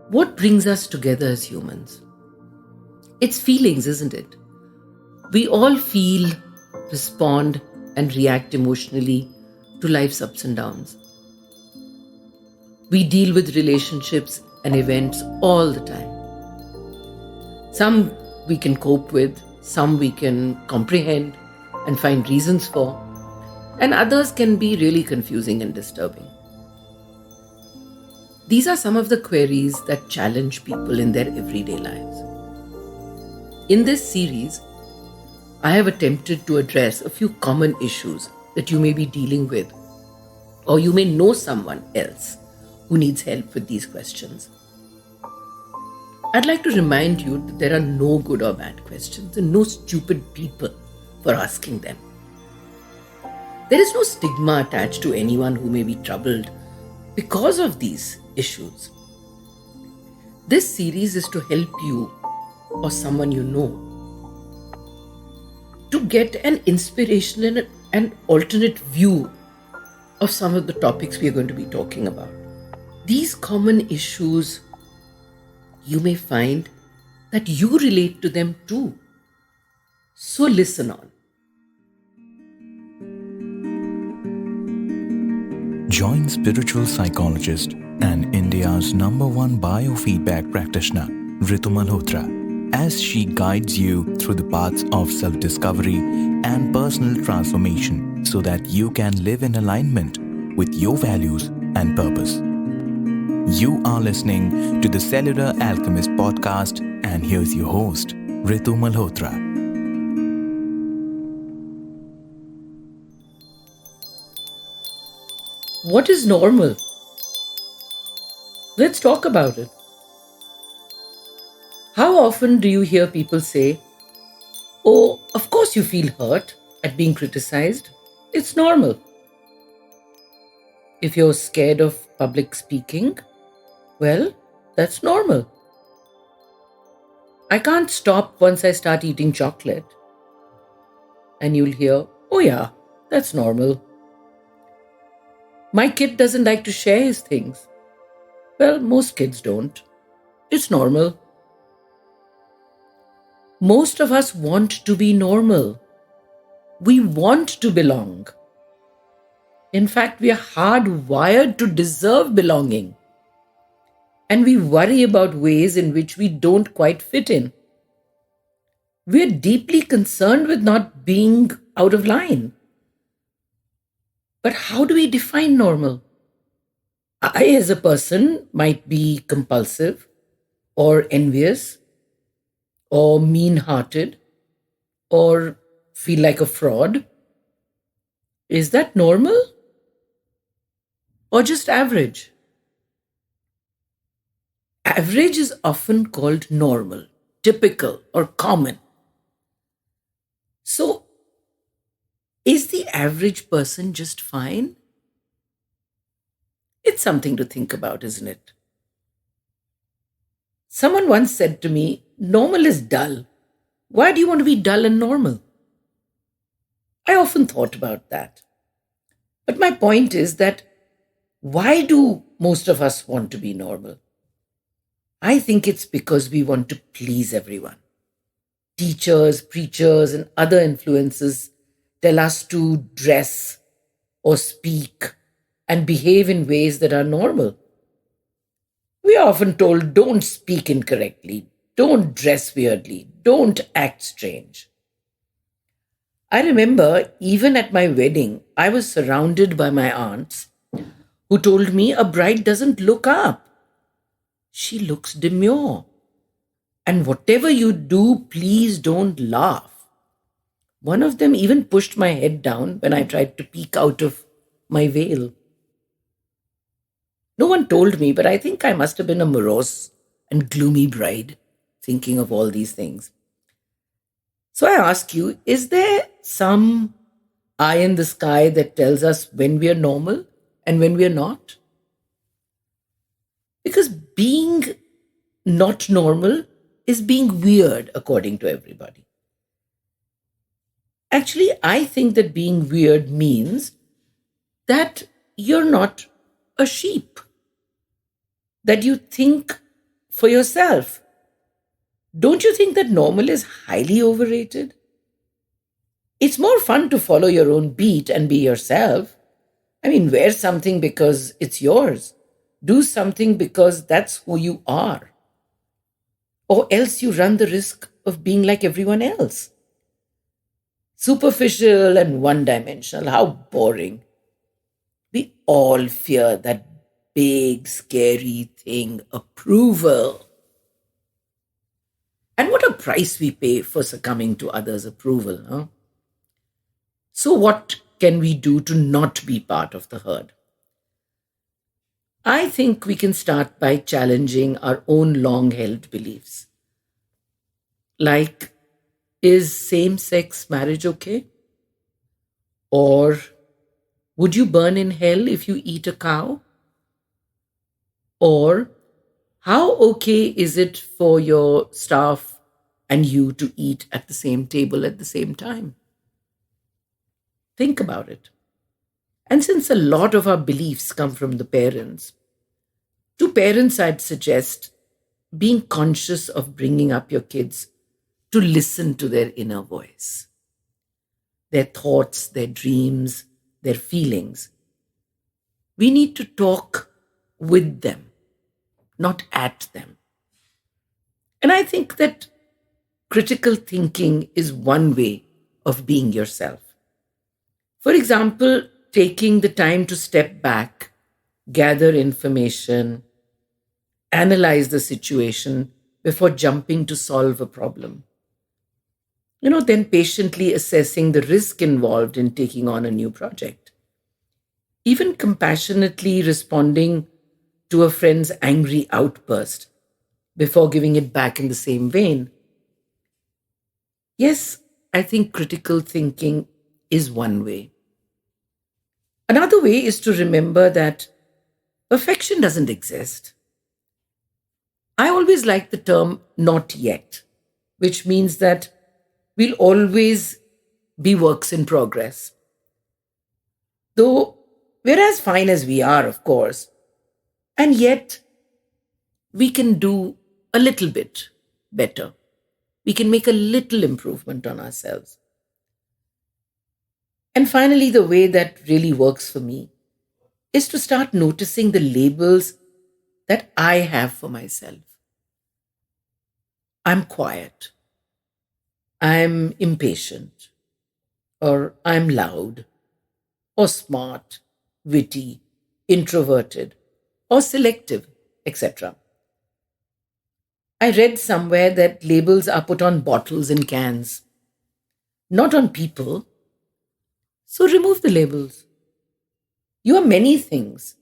What brings us together as humans? It's feelings, isn't it? We all feel, respond, and react emotionally to life's ups and downs. We deal with relationships and events all the time. Some we can cope with, some we can comprehend and find reasons for, and others can be really confusing and disturbing. These are some of the queries that challenge people in their everyday lives. In this series, I have attempted to address a few common issues that you may be dealing with, or you may know someone else who needs help with these questions. I'd like to remind you that there are no good or bad questions and no stupid people for asking them. There is no stigma attached to anyone who may be troubled because of these issues. This series is to help you or someone you know to get an inspirational and alternate view of some of the topics we are going to be talking about. These common issues, you may find that you relate to them too. So listen on. Join spiritual psychologist and India's #1 biofeedback practitioner, Ritu Malhotra, as she guides you through the paths of self-discovery and personal transformation so that you can live in alignment with your values and purpose. You are listening to the Cellular Alchemist podcast, and here's your host, Ritu Malhotra. What is normal? Let's talk about it. How often do you hear people say, "Oh, of course you feel hurt at being criticized. It's normal." If you're scared of public speaking, well, that's normal. I can't stop once I start eating chocolate. And you'll hear, "Oh yeah, that's normal." My kid doesn't like to share his things. Well, most kids don't. It's normal. Most of us want to be normal. We want to belong. In fact, we are hardwired to deserve belonging. And we worry about ways in which we don't quite fit in. We're deeply concerned with not being out of line. But how do we define normal? I, as a person, might be compulsive or envious or mean-hearted or feel like a fraud. Is that normal? Or just average? Average is often called normal, typical, or common. So, is the average person just fine? It's something to think about, isn't it? Someone once said to me, "Normal is dull. Why do you want to be dull and normal?" I often thought about that. But my point is that why do most of us want to be normal? I think it's because we want to please everyone. Teachers, preachers, and other influences tell us to dress or speak and behave in ways that are normal. We are often told, don't speak incorrectly, don't dress weirdly, don't act strange. I remember even at my wedding, I was surrounded by my aunts who told me a bride doesn't look up. She looks demure. And whatever you do, please don't laugh. One of them even pushed my head down when I tried to peek out of my veil. No one told me, but I think I must have been a morose and gloomy bride, thinking of all these things. So I ask you, is there some eye in the sky that tells us when we are normal and when we are not? Because being not normal is being weird according to everybody. Actually, I think that being weird means that you're not a sheep. that you think for yourself. Don't you think that normal is highly overrated? It's more fun to follow your own beat and be yourself. I mean, wear something because it's yours. Do something because that's who you are. Or else you run the risk of being like everyone else. Superficial and one dimensional. How boring. We all fear that big, scary thing, approval. And what a price we pay for succumbing to others' approval, huh? So, what can we do to not be part of the herd? I think we can start by challenging our own long held beliefs. Like, is same sex marriage okay? Or would you burn in hell if you eat a cow? Or how okay is it for your staff and you to eat at the same table at the same time? Think about it. And since a lot of our beliefs come from the parents, to parents, I'd suggest being conscious of bringing up your kids to listen to their inner voice, their thoughts, their dreams, their feelings. We need to talk with them, not at them. And I think that critical thinking is one way of being yourself. For example, taking the time to step back, gather information, analyze the situation before jumping to solve a problem. Then patiently assessing the risk involved in taking on a new project. Even compassionately responding to a friend's angry outburst before giving it back in the same vein. Yes, I think critical thinking is one way. Another way is to remember that perfection doesn't exist. I always like the term not yet, which means that we'll always be works in progress. Though we're as fine as we are, of course, and yet we can do a little bit better. We can make a little improvement on ourselves. And finally, the way that really works for me is to start noticing the labels that I have for myself. I'm quiet. I'm impatient. Or I'm loud. Or smart, witty, introverted, or selective, etc. I read somewhere that labels are put on bottles and cans, not on people. So remove the labels. You are many things.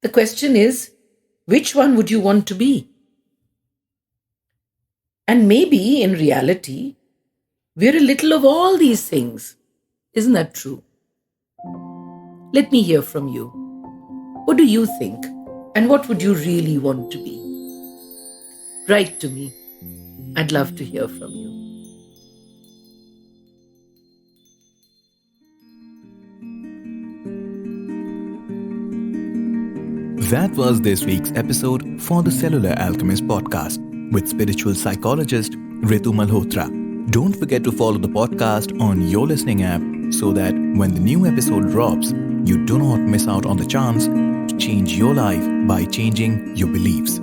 The question is, which one would you want to be? And maybe in reality, we're a little of all these things. Isn't that true? Let me hear from you. What do you think? And what would you really want to be? Write to me. I'd love to hear from you. That was this week's episode for the Cellular Alchemist podcast with spiritual psychologist Ritu Malhotra. Don't forget to follow the podcast on your listening app so that when the new episode drops, you do not miss out on the chance to change your life by changing your beliefs.